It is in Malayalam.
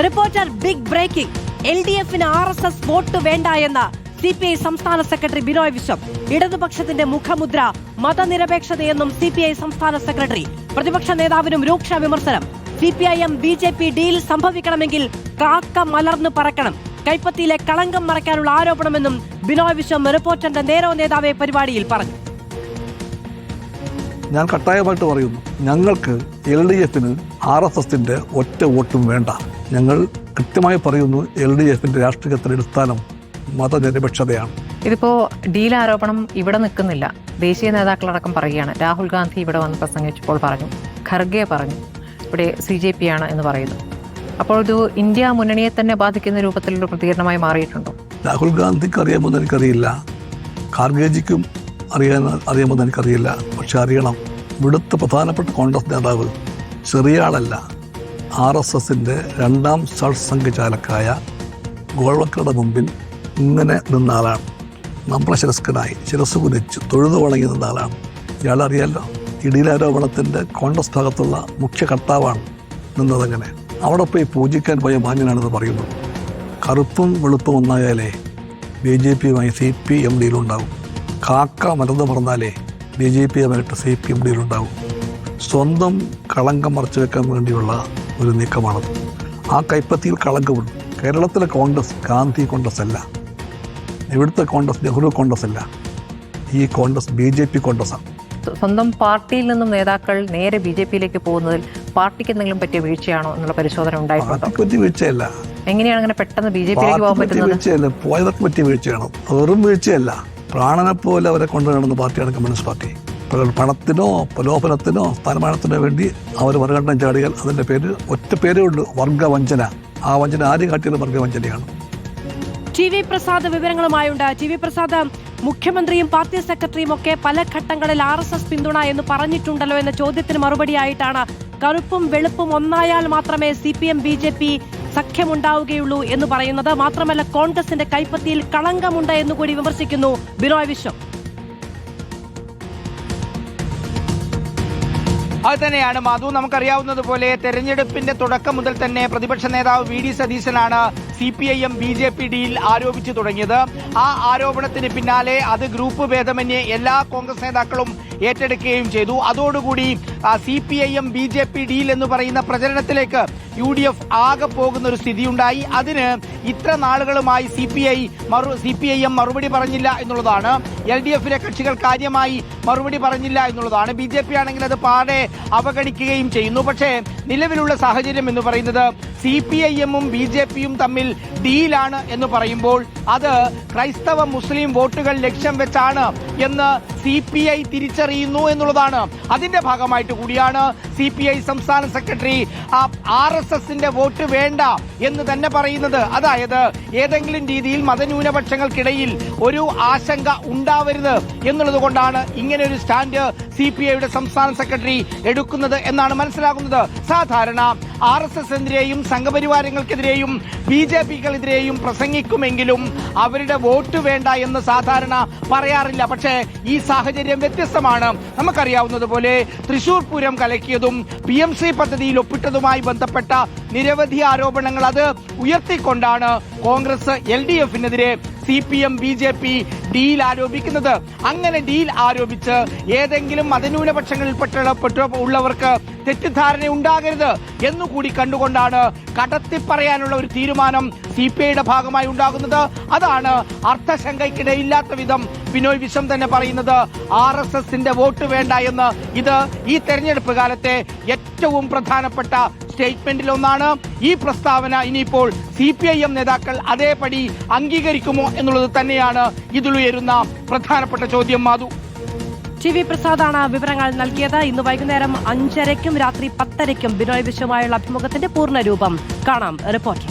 Reporter big breaking. LDFന് RSS വോട്ട് വേണ്ട എന്ന CPI സംസ്ഥാന സെക്രട്ടറി ബിനോയ് വിശ്വം. ഇടതുപക്ഷത്തിന്റെ മുഖമുദ്ര മതനിരപേക്ഷതയെന്നും CPI സംസ്ഥാന സെക്രട്ടറി. പ്രതിപക്ഷ നേതാവിനും രൂക്ഷ വിമർശനം. CPIM BJP ഡീൽ സംഭവിക്കണമെങ്കിൽ കാക്ക മലർന്നു പറക്കണം. കൈപ്പത്തിയിലെ കളങ്കം മറയ്ക്കാനുള്ള ആരോപണമെന്നും ബിനോയ് വിശ്വം റിപ്പോർട്ടറിന്റെ നേരോ നേതാവെ പരിപാടിയിൽ പറഞ്ഞു. ഞാൻ കട്ടായമായിട്ട് പറയുന്നു, ഞങ്ങൾക്ക് LDFന് RSSന്റെ ഒറ്റ വോട്ടും വേണ്ട. ഞങ്ങൾ കൃത്യമായി പറയുന്നു, LDFന്റെ രാഷ്ട്രീയത്തിന്റെ അടിസ്ഥാനം മതനിരപേക്ഷതയാണ്. ഇതിപ്പോ ഡീൽ ആരോപണം ഇവിടെ നിൽക്കുന്നില്ല. ദേശീയ നേതാക്കളടക്കം പറയുകയാണ്. രാഹുൽ ഗാന്ധി ഇവിടെ വന്ന് പ്രസംഗിച്ചപ്പോൾ പറഞ്ഞു, ഖർഗെ പറഞ്ഞു, ഇവിടെ CJP ആണ് എന്ന് പറയുന്നു. അപ്പോൾ ഇത് ഇന്ത്യ മുന്നണിയെ തന്നെ ബാധിക്കുന്ന രൂപത്തിലുള്ള പ്രതികരണമായി മാറിയിട്ടുണ്ടോ? രാഹുൽ ഗാന്ധിക്ക് അറിയാമെന്ന് എനിക്കറിയില്ല, ഖാർഗേജിക്കും അറിയാമെന്ന് എനിക്കറിയില്ല. പക്ഷെ അറിയണം, ഇവിടുത്തെ പ്രധാനപ്പെട്ട കോൺഗ്രസ് നേതാവ് ചെറിയ ആളല്ല. RSSന്റെ രണ്ടാം സർസംഘചാലക്കായ ഗോൾവക്കറുടെ മുമ്പിൽ ഇങ്ങനെ നിന്ന ആളാണ്. നമ്രശിരസ്കനായി ശിരസ് കുനിച്ച് തൊഴുതു വണങ്ങി നിന്ന ആളാണ്. ഇയാളറിയാലോ, ഇടീലാരോപണത്തിൻ്റെ കോൺഗ്രസ് ഭാഗത്തുള്ള മുഖ്യ കർത്താവാണ് നിന്നതങ്ങനെ. അവിടെ പോയി പൂജിക്കാൻ പോയ മാന്യനാണെന്ന് പറയുന്നു. കറുപ്പും വെളുപ്പും ഒന്നായാലേ BJPയുമായി CPM ഡീലുണ്ടാവും. കാക്ക മലർന്നു പറഞ്ഞാലേ BJPയുമായിട്ട് CPM ഡീലുണ്ടാവും. സ്വന്തം കളങ്കം മറച്ചു വെക്കാൻ വേണ്ടിയുള്ള ഒരു നീക്കമാണത്. ആ കൈപ്പത്തിയിൽ കളങ്കമുണ്ട്. കേരളത്തിലെ കോൺഗ്രസ് ഗാന്ധി കോൺഗ്രസ് അല്ല, ഇവിടുത്തെ കോൺഗ്രസ് നെഹ്റു കോൺഗ്രസ് അല്ല, ഈ കോൺഗ്രസ് BJP കോൺഗ്രസ്സാണ്. സ്വന്തം പാർട്ടിയിൽ നിന്നും നേതാക്കൾ നേരെ BJPയിലേക്ക് പോകുന്നതിൽ പാർട്ടിക്ക് എന്തെങ്കിലും പറ്റിയ വീഴ്ചയാണോ എന്നുള്ള പരിശോധന ഉണ്ടായിട്ടുണ്ടോ? പറ്റിയ വീഴ്ചയല്ല. എങ്ങനെയാണ് അങ്ങനെ പെട്ടെന്ന് BJPയിലേക്ക് പോകാൻ പറ്റുന്നത്? വീഴ്ചയല്ല, പോയതൊക്കെ പറ്റിയ വീഴ്ചയാണ്. വെറും വീഴ്ചയല്ല, പ്രാണനെ പോലെ അവരെ കൊണ്ടു നടന്ന പാർട്ടിയാണ് കമ്മ്യൂണിസ്റ്റ് പാർട്ടി. പണത്തിനോ പ്രലോഭനത്തിനോ സ്ഥാനമാനത്തിനോ വേണ്ടി അവർ മറുകണ്ഠം ചാടിയാൽ അതിൻ്റെ പേര് ഒറ്റ പേരേ ഉള്ളൂ, വർഗവഞ്ചന. ആ വഞ്ചന ആര് കാട്ടിയാലും വർഗവഞ്ചനയാണ്. TV പ്രസാദ് വിവരങ്ങളുമായുണ്ട്. TV പ്രസാദ്, മുഖ്യമന്ത്രിയും പാർട്ടി സെക്രട്ടറിയും ഒക്കെ പല ഘട്ടങ്ങളിൽ RSS പിന്തുണ എന്ന് പറഞ്ഞിട്ടുണ്ടല്ലോ എന്ന ചോദ്യത്തിന് മറുപടിയായിട്ടാണ് കറുപ്പും വെളുപ്പും ഒന്നായാൽ മാത്രമേ CPM BJP സഖ്യമുണ്ടാവുകയുള്ളൂ എന്ന് പറയുന്നത്. മാത്രമല്ല, കോൺഗ്രസിന്റെ കൈപ്പത്തിയിൽ കളങ്കമുണ്ട് എന്നുകൂടി വിമർശിക്കുന്നു ബിനോയ് വിശ്വം. അത് തന്നെയാണ് മാധു. നമുക്കറിയാവുന്നതുപോലെ തെരഞ്ഞെടുപ്പിന്റെ തുടക്കം മുതൽ തന്നെ പ്രതിപക്ഷ നേതാവ് VD സതീശനാണ് CPIM BJP ഡീൽ ആരോപിച്ചു തുടങ്ങിയത്. ആ ആരോപണത്തിന് പിന്നാലെ അത് ഗ്രൂപ്പ് ഭേദമന്യേ എല്ലാ കോൺഗ്രസ് നേതാക്കളും ഏറ്റെടുക്കുകയും ചെയ്തു. അതോടുകൂടി CPIM BJP ഡീൽ എന്ന് പറയുന്ന പ്രചരണത്തിലേക്ക് UDF ആകെ പോകുന്ന ഒരു സ്ഥിതിയുണ്ടായി. അതിന് ഇത്ര നാളുകളുമായി CPIM മറുപടി പറഞ്ഞില്ല എന്നുള്ളതാണ്. LDFിലെ കക്ഷികൾ കാര്യമായി മറുപടി പറഞ്ഞില്ല എന്നുള്ളതാണ്. BJP ആണെങ്കിൽ അത് പാടെ അവഗണിക്കുകയും ചെയ്യുന്നു. പക്ഷേ നിലവിലുള്ള സാഹചര്യം എന്ന് പറയുന്നത് CPIMും BJPയും തമ്മിൽ ഡീലാണ് എന്ന് പറയുമ്പോൾ അത് ക്രൈസ്തവ മുസ്ലിം വോട്ടുകൾ ലക്ഷ്യം വെച്ചാണ് എന്ന് CPI തിരിച്ചറിയുന്നു എന്നുള്ളതാണ്. അതിന്റെ ഭാഗമായിട്ട് കൂടിയാണ് CPI സംസ്ഥാന സെക്രട്ടറി RSSന്റെ വോട്ട് വേണ്ട എന്ന് തന്നെ പറയുന്നത്. അതായത് ഏതെങ്കിലും രീതിയിൽ മതന്യൂനപക്ഷങ്ങൾക്കിടയിൽ ഒരു ആശങ്ക ഉണ്ടാവരുത് എന്നുള്ളത് കൊണ്ടാണ് ഇങ്ങനെ ഒരു സ്റ്റാൻഡ് CPIയുടെ സംസ്ഥാന സെക്രട്ടറി എടുക്കുന്നത് എന്നാണ് മനസ്സിലാകുന്നത്. സാധാരണ RSSനെതിരെയും സംഘപരിവാരങ്ങൾക്കെതിരെയും BJPക്കെതിരെയും പ്രസംഗിക്കുമെങ്കിലും അവരുടെ വോട്ട് വേണ്ട എന്ന് സാധാരണ പറയാറില്ല. പക്ഷേ ഈ സാഹചര്യം വ്യത്യസ്തമാണ്. നമുക്കറിയാവുന്നതുപോലെ തൃശൂർ പൂരം കലക്കിയതും PMC പദ്ധതിയിൽ ഒപ്പിട്ടതുമായി ബന്ധപ്പെട്ട നിരവധി ആരോപണങ്ങൾ അത് ഉയർത്തിക്കൊണ്ടാണ് കോൺഗ്രസ് LDFനെതിരെ CPM BJP ഡീൽ ആരോപിക്കുന്നത്. അങ്ങനെ ഡീൽ ആരോപിച്ച് ഏതെങ്കിലും മതന്യൂനപക്ഷങ്ങളിൽപ്പെട്ടുള്ളവർക്ക് തെറ്റിദ്ധാരണ ഉണ്ടാകരുത് എന്നുകൂടി കണ്ടുകൊണ്ടാണ് കടത്തിപ്പറയാനുള്ള ഒരു തീരുമാനം CPIയുടെ ഭാഗമായി ഉണ്ടാകുന്നത്. അതാണ് അർത്ഥശങ്കയ്ക്കിടയില്ലാത്ത വിധം ബിനോയ് വിശ്വം തന്നെ പറയുന്നത് RSSന്റെ വോട്ട് വേണ്ട എന്ന്. ഇത് ഈ തെരഞ്ഞെടുപ്പ് കാലത്തെ ഏറ്റവും പ്രധാനപ്പെട്ട സ്റ്റേറ്റ്മെന്റിൽ ഒന്നാണ്. ഈ പ്രസ്താവന ഇനിയിപ്പോൾ CPIM നേതാക്കൾ അതേപടി അംഗീകരിക്കുമോ എന്നുള്ളത് തന്നെയാണ് ഇതിലുയരുന്ന പ്രധാനപ്പെട്ട ചോദ്യം. മാധു, TV പ്രസാദാണ് വിവരങ്ങൾ നൽകിയത്. ഇന്ന് വൈകുന്നേരം 5:30-ക്കും രാത്രി 10:00-ക്കും ബിനോയ് വിശ്വമായുള്ള അഭിമുഖത്തിന്റെ പൂർണ്ണരൂപം കാണാം റിപ്പോർട്ടർ.